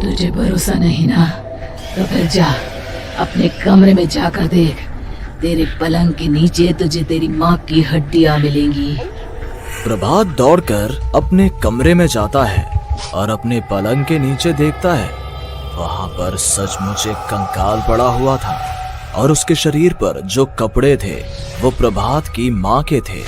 तुझे भरोसा नहीं ना, तो फिर जा अपने कमरे में जाकर देख। तेरे पलंग के नीचे तुझे तेरी माँ की हड्डियाँ मिलेंगी। प्रभात दौड़कर अपने कमरे में जाता है और अपने पलंग के नीचे देखता है। वहां पर सचमुच एक कंकाल पड़ा हुआ था और उसके शरीर पर जो कपड़े थे वो प्रभात की माँ के थे।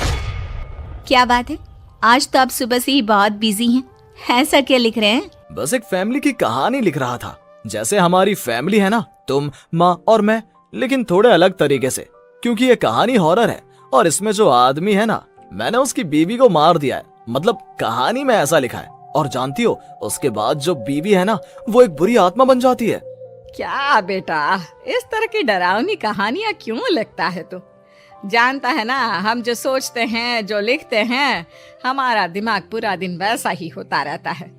क्या बात है, आज तो आप सुबह से ही बहुत बिजी हैं। ऐसा क्या लिख रहे हैं? बस एक फैमिली की कहानी लिख रहा था। जैसे हमारी फैमिली है ना, तुम, माँ और मैं, लेकिन थोड़े अलग तरीके से, क्योंकि ये कहानी हॉरर है और इसमें जो आदमी है ना, मैंने उसकी बीवी को मार दिया है। मतलब कहानी में ऐसा लिखा है। और जानती हो, उसके बाद जो बीवी है ना, वो एक बुरी आत्मा बन जाती है। क्या बेटा, इस तरह की डरावनी कहानियां क्यों लिखता है तू? जानता है ना, हम जो सोचते हैं, जो लिखते हैं, हमारा दिमाग पूरा दिन वैसा ही होता रहता है।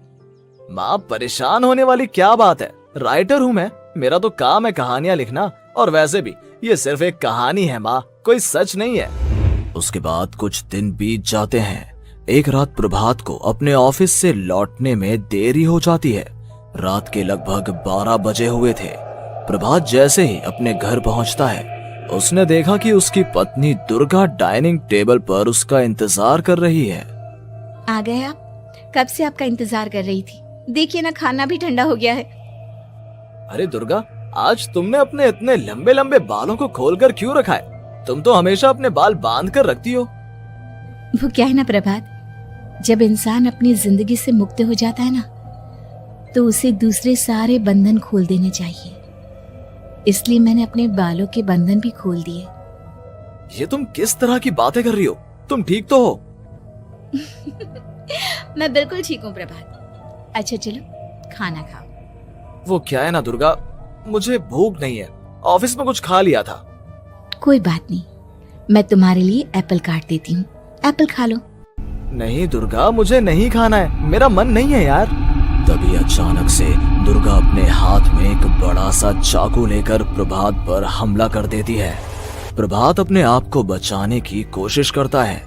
माँ, परेशान होने वाली क्या बात है? राइटर हूँ मैं, मेरा तो काम है कहानियां लिखना। और वैसे भी ये सिर्फ एक कहानी है माँ, कोई सच नहीं है। उसके बाद कुछ दिन बीत जाते हैं। एक रात प्रभात को अपने ऑफिस से लौटने में देरी हो जाती है। रात के लगभग 12 बजे हुए थे। प्रभात जैसे ही अपने घर पहुंचता है, उसने देखा कि उसकी पत्नी दुर्गा डाइनिंग टेबल पर उसका इंतजार कर रही है। आ गए आप? कब से आपका इंतजार कर रही थी। देखिए ना, खाना भी ठंडा हो गया है। अरे दुर्गा, आज तुमने अपने इतने लंबे लंबे बालों को खोलकर क्यों रखा है? तुम तो हमेशा अपने बाल बांध कर रखती हो। वो क्या है ना प्रभात, जब इंसान अपनी जिंदगी से मुक्त हो जाता है ना, तो उसे दूसरे सारे बंधन खोल देने चाहिए। इसलिए मैंने अपने बालों के बंधन भी खोल दिए। ये तुम किस तरह की बातें कर रही हो? तुम ठीक तो हो? मैं बिल्कुल ठीक हूँ प्रभात। अच्छा चलो खाना खाओ। वो क्या है ना दुर्गा, मुझे भूख नहीं है। ऑफिस में कुछ खा लिया था। कोई बात नहीं, मैं तुम्हारे लिए एप्पल काट देती हूँ, एप्पल खा लो। नहीं दुर्गा, मुझे नहीं खाना है, मेरा मन नहीं है यार। तभी अचानक से दुर्गा अपने हाथ में एक बड़ा सा चाकू लेकर प्रभात पर हमला कर देती है। प्रभात अपने आप को बचाने की कोशिश करता है।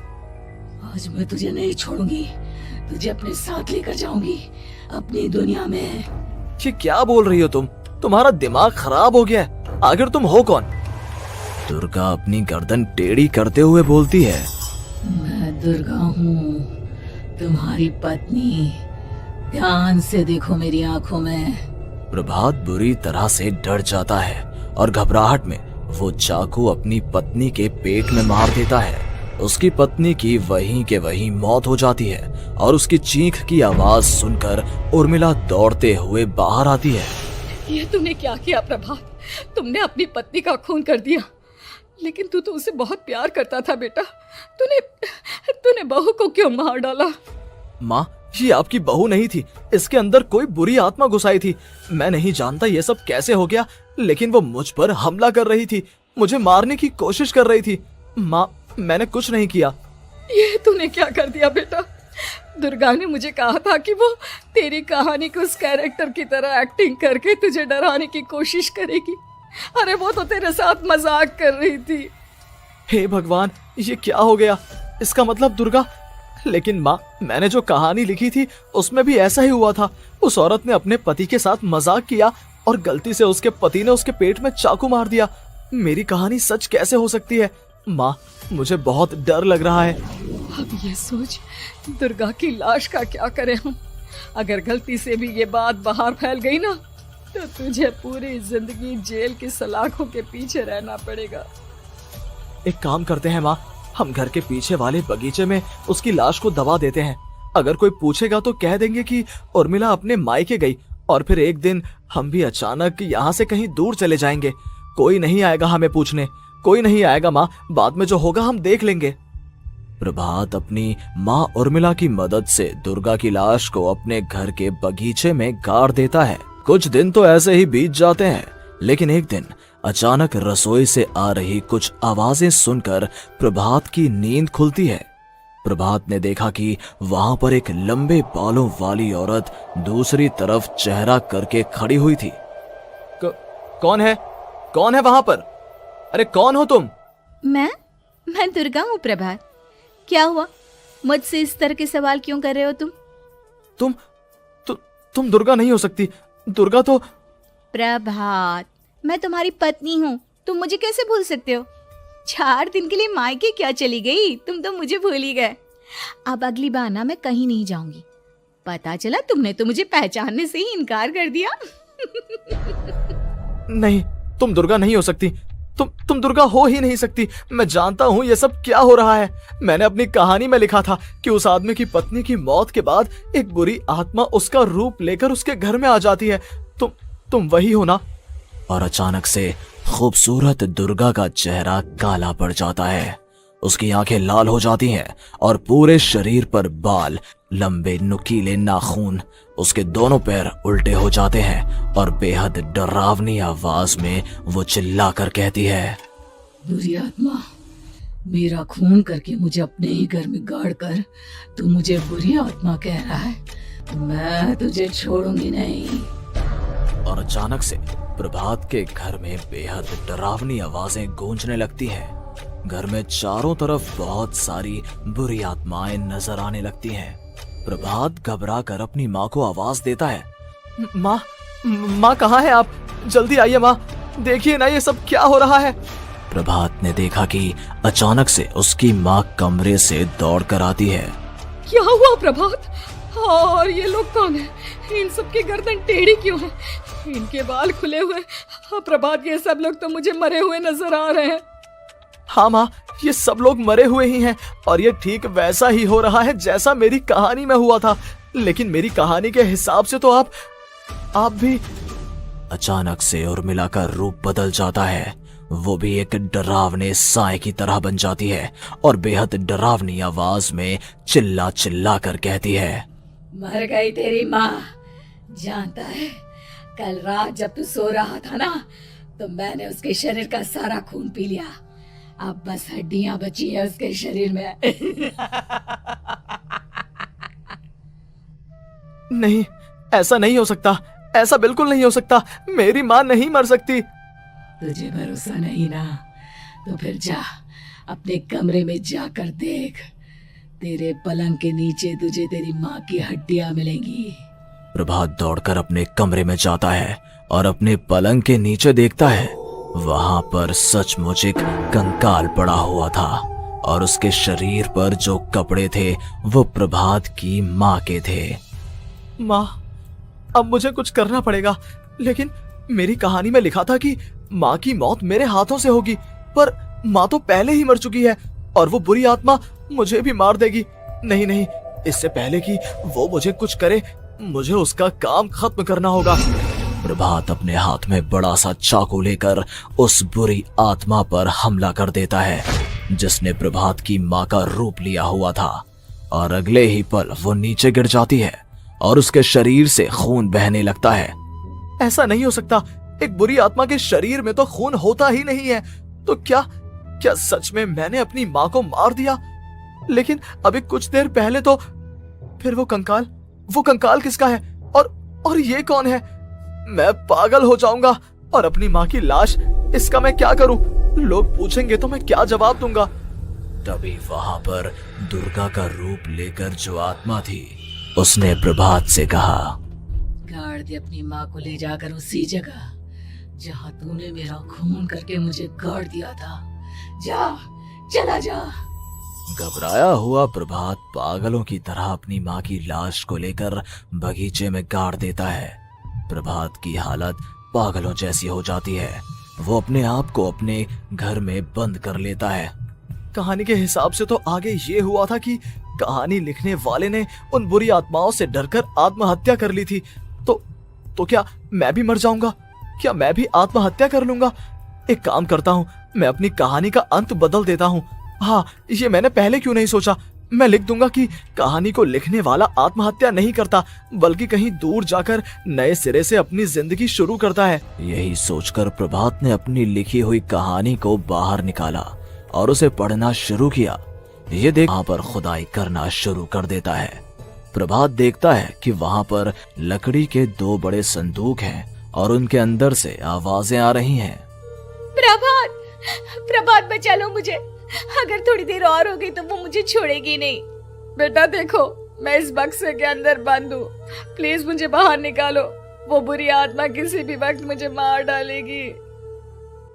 आज मैं तुझे नहीं छोड़ूंगी, तुझे अपने साथ लेकर जाऊंगी अपनी दुनिया में। ये क्या बोल रही हो तुम? तुम्हारा दिमाग खराब हो गया है। आखिर तुम हो कौन? दुर्गा अपनी गर्दन टेढ़ी करते हुए बोलती है। मैं दुर्गा हूँ, तुम्हारी पत्नी। ध्यान से देखो मेरी आंखों में। प्रभात बुरी तरह से डर जाता है और घबराहट में वो चाकू अपनी पत्नी के पेट में मार देता है। उसकी पत्नी की वहीं के वहीं मौत हो जाती है और उसकी चीख की आवाज सुनकर उर्मिला दौड़ते हुए बाहर आती है। ये तूने क्या किया प्रभात? तुमने अपनी पत्नी का खून कर दिया। लेकिन तू तो उसे बहुत प्यार करता था बेटा। तूने बहू को क्यों मार डाला? माँ, ये आपकी बहू नहीं थी, इसके अंदर कोई बुरी आत्मा घुसाई थी। मैं नहीं जानता ये सब कैसे हो गया, लेकिन वो मुझ पर हमला कर रही थी, मुझे मारने की कोशिश कर रही थी। माँ, मैंने कुछ नहीं किया। ये तूने क्या कर दिया बेटा? दुर्गा ने मुझे कहा था कि वो तेरी कहानी को उस कैरेक्टर की तरह एक्टिंग करके तुझे डराने की कोशिश करेगी। अरे वो तो तेरे साथ मजाक कर रही थी। हे भगवान, ये क्या हो गया? इसका मतलब दुर्गा। लेकिन माँ, मैंने जो कहानी लिखी थी उसमें भी ऐसा ही हुआ था। उस औरत ने अपने पति के साथ मजाक किया और गलती से उसके पति ने उसके पेट में चाकू मार दिया। मेरी कहानी सच कैसे हो सकती है? माँ, मुझे बहुत डर लग रहा है। अब ये सोच, दुर्गा की लाश का क्या करें हम? अगर गलती से भी ये बात बाहर फैल गई ना, तो तुझे पूरी जिंदगी जेल की सलाखों के पीछे रहना पड़ेगा। एक काम करते हैं माँ, हम घर के पीछे वाले बगीचे में उसकी लाश को दबा देते हैं। अगर कोई पूछेगा तो कह देंगे कि उर्मिला अपने मायके गई और फिर एक दिन हम भी अचानक यहाँ से कहीं दूर चले जाएंगे। कोई नहीं आएगा हमें पूछने, कोई नहीं आएगा माँ, बाद में जो होगा हम देख लेंगे। प्रभात अपनी माँ उर्मिला की मदद से दुर्गा की लाश को अपने घर के बगीचे में गाड़ देता है। कुछ दिन तो ऐसे ही बीत जाते हैं, लेकिन एक दिन अचानक रसोई से आ रही कुछ आवाजें सुनकर प्रभात की नींद खुलती है। प्रभात ने देखा कि वहां पर एक लंबे बालों वाली औरत दूसरी तरफ चेहरा करके खड़ी हुई थी। कौन है? कौन है वहां पर? अरे कौन हो तुम? मैं दुर्गा हूँ प्रभात। क्या हुआ? मुझसे इस तरह के सवाल क्यों कर रहे हो तुम? तुम दुर्गा नहीं हो सकती। दुर्गा तो प्रभात, मैं तुम्हारी पत्नी हूँ, तुम मुझे कैसे भूल सकते हो? 4 दिन के लिए मायके क्या चली गई, तुम तो मुझे भूल ही गए। अब अगली बार ना मैं कहीं नहीं जाऊंगी। पता चला तुमने तो मुझे पहचानने से ही इनकार कर दिया। नहीं, तुम दुर्गा नहीं हो सकती। तुम दुर्गा हो ही नहीं सकती। मैं जानता हूँ ये सब क्या हो रहा है। मैंने अपनी कहानी में लिखा था कि उस आदमी की पत्नी की मौत के बाद एक बुरी आत्मा उसका रूप लेकर उसके घर में आ जाती है। तुम वही हो ना? और अचानक से खूबसूरत दुर्गा का चेहरा काला पड़ जाता है। उसकी आंखें लाल हो जाती हैं और पूरे शरीर पर बाल, लंबे नुकीले नाखून, उसके दोनों पैर उल्टे हो जाते हैं और बेहद डरावनी आवाज में वो चिल्लाकर कहती है, बुरी आत्मा, मेरा खून करके मुझे अपने ही घर में गाड़ कर तू मुझे बुरी आत्मा कह रहा है? मैं तुझे छोड़ूंगी नहीं। और अचानक से प्रभात के घर में बेहद डरावनी आवाजें गूंजने लगती हैं। घर में चारों तरफ बहुत सारी बुरी आत्माएं नजर आने लगती हैं। प्रभात घबरा कर अपनी माँ को आवाज देता है, माँ कहाँ है आप? जल्दी आइए माँ, देखिए ना ये सब क्या हो रहा है। प्रभात ने देखा कि अचानक से उसकी माँ कमरे से दौड़ कर आती है। क्या हुआ प्रभात? और ये लोग कौन है? इन सब की गर्दन टेढ़ी क्यों है? इनके बाल खुले हुए। हाँ प्रभात, ये सब लोग तो मुझे मरे हुए नजर आ रहे हैं। हाँ माँ, ये सब लोग मरे हुए ही हैं और ये ठीक वैसा ही हो रहा है जैसा मेरी कहानी में हुआ था। लेकिन मेरी कहानी के हिसाब से तो आप भी। अचानक से उर्मिला का रूप बदल जाता है। वो भी एक डरावने साए की तरह बन जाती है और बेहद डरावनी आवाज में चिल्ला चिल्ला कर कहती है, मर गई तेरी माँ। जानता है, कल रात जब तू सो रहा था ना, तो मैंने उसके शरीर का सारा खून पी लिया। अब बस हड्डियां बची है उसके शरीर में। नहीं, ऐसा नहीं हो सकता, ऐसा बिल्कुल नहीं हो सकता। मेरी माँ नहीं मर सकती। तुझे भरोसा नहीं ना? तो फिर जा, अपने कमरे में जाकर देख। तेरे पलंग के नीचे तुझे तेरी माँ की हड्डियां मिलेंगी। प्रभात दौड़कर अपने कमरे में जाता है और अपने पलंग के नीचे देखता है। वहां पर सचमुच एक कंकाल पड़ा हुआ था और उसके शरीर पर जो कपड़े थे वो प्रभात की माँ के थे। माँ, अब मुझे कुछ करना पड़ेगा। लेकिन मेरी कहानी में लिखा था कि माँ की मौत मेरे हाथों से होगी, पर माँ तो पहले ही मर चुकी है और वो बुरी आत्मा मुझे भी मार देगी। नहीं, इससे पहले कि वो मुझे कुछ करे, मुझे उसका काम खत्म करना होगा। प्रभात अपने हाथ में बड़ा सा चाकू लेकर उस बुरी आत्मा पर हमला कर देता है जिसने प्रभात की माँ का रूप लिया हुआ था। और अगले ही पल वो नीचे गिर जाती है और उसके शरीर से खून बहने लगता है। ऐसा नहीं हो सकता, एक बुरी आत्मा के शरीर में तो खून होता ही नहीं है। तो क्या सच में मैंने अपनी माँ को मार दिया? लेकिन अभी कुछ देर पहले तो फिर वो कंकाल किसका है? और ये कौन है? मैं पागल हो जाऊंगा। और अपनी माँ की लाश, इसका मैं क्या करूं? लोग पूछेंगे तो मैं क्या जवाब दूंगा? तभी वहां पर दुर्गा का रूप लेकर जो आत्मा थी उसने प्रभात से कहा, गाड़ दे अपनी माँ को ले जाकर उसी जगह जहाँ तूने मेरा खून करके मुझे गाड़ दिया था। जा, चला जा। घबराया हुआ प्रभात पागलों की तरह अपनी माँ की लाश को लेकर बगीचे में गाड़ देता है। प्रभात की हालत पागलों जैसी हो जाती है। वो अपने आप को अपने घर में बंद कर लेता है। कहानी के हिसाब से तो आगे ये हुआ था कि कहानी लिखने वाले ने उन बुरी आत्माओं से डरकर आत्महत्या कर ली थी। तो क्या मैं भी मर जाऊंगा? क्या मैं भी आत्महत्या कर लूंगा? एक काम करता हूँ, मैं अपनी कहानी का अंत बदल देता हूँ। हाँ, ये मैंने पहले क्यों नहीं सोचा। मैं लिख दूंगा कि कहानी को लिखने वाला आत्महत्या नहीं करता, बल्कि कहीं दूर जाकर नए सिरे से अपनी जिंदगी शुरू करता है। यही सोचकर प्रभात ने अपनी लिखी हुई कहानी को बाहर निकाला और उसे पढ़ना शुरू किया। ये देख वहां पर खुदाई करना शुरू कर देता है। प्रभात देखता है कि वहां पर लकड़ी के 2 बड़े संदूक हैं और उनके अंदर से आवाजें आ रही हैं। प्रभात बचा लो मुझे, अगर थोड़ी देर और हो गई तो वो मुझे छोड़ेगी नहीं। बेटा देखो, मैं इस बक्से के अंदर बंद हूँ, प्लीज मुझे बाहर निकालो। वो बुरी आत्मा किसी भी वक्त मुझे मार डालेगी।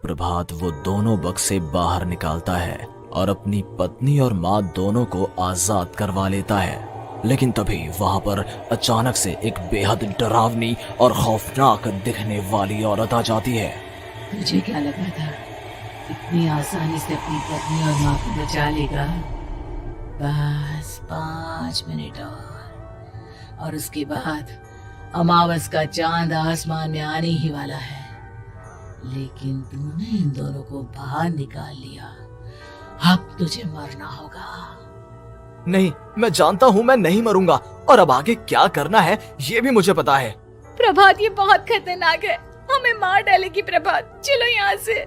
प्रभात वो दोनों बक्से से बाहर निकालता है और अपनी पत्नी और माँ दोनों को आजाद करवा लेता है। लेकिन तभी वहां पर अचानक से एक बेहद डरावनी और खौफनाक दिखने वाली औरत आ जाती है। मुझे क्या लगा था इतनी आसानी से अपनी पत्नी और माँ को बचा लेगा। बस 5 मिनट और उसके बाद अमावस का चांद आसमान में आने ही वाला है। लेकिन तूने इन दोनों को बाहर निकाल लिया, अब तुझे मरना होगा। नहीं, मैं जानता हूँ मैं नहीं मरूंगा, और अब आगे क्या करना है ये भी मुझे पता है। प्रभात ये बहुत खतरनाक है, हमें मार डालेगी प्रभात, चलो यहाँ से।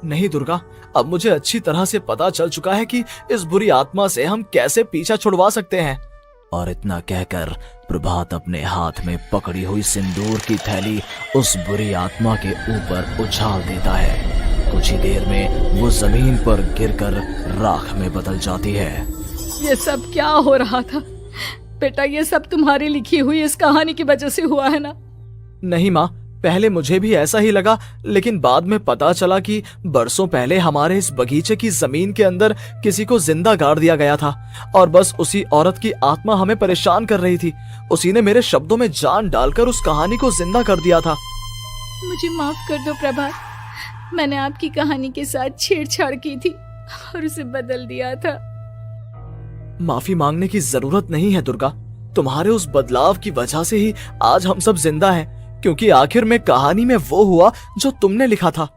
नहीं दुर्गा, अब मुझे अच्छी तरह से पता चल चुका है कि इस बुरी आत्मा से हम कैसे पीछा छुड़वा सकते हैं। और इतना कहकर प्रभात अपने हाथ में पकड़ी हुई सिंदूर की थैली उस बुरी आत्मा के ऊपर उछाल देता है। कुछ ही देर में वो जमीन पर गिरकर राख में बदल जाती है। ये सब क्या हो रहा था बेटा? ये सब तुम्हारी लिखी हुई इस कहानी की वजह से हुआ है ना? नहीं माँ, पहले मुझे भी ऐसा ही लगा, लेकिन बाद में पता चला कि बरसों पहले हमारे इस बगीचे की जमीन के अंदर किसी को जिंदा गाड़ दिया गया था और बस उसी औरत की आत्मा हमें परेशान कर रही थी। उसी ने मेरे शब्दों में जान डालकर उस कहानी को जिंदा कर दिया था। मुझे माफ कर दो प्रभात, मैंने आपकी कहानी के साथ छेड़छाड़ की थी और उसे बदल दिया था। माफी मांगने की जरूरत नहीं है दुर्गा, तुम्हारे उस बदलाव की वजह से ही आज हम सब जिंदा हैं, क्योंकि आखिर में कहानी में वो हुआ जो तुमने लिखा था।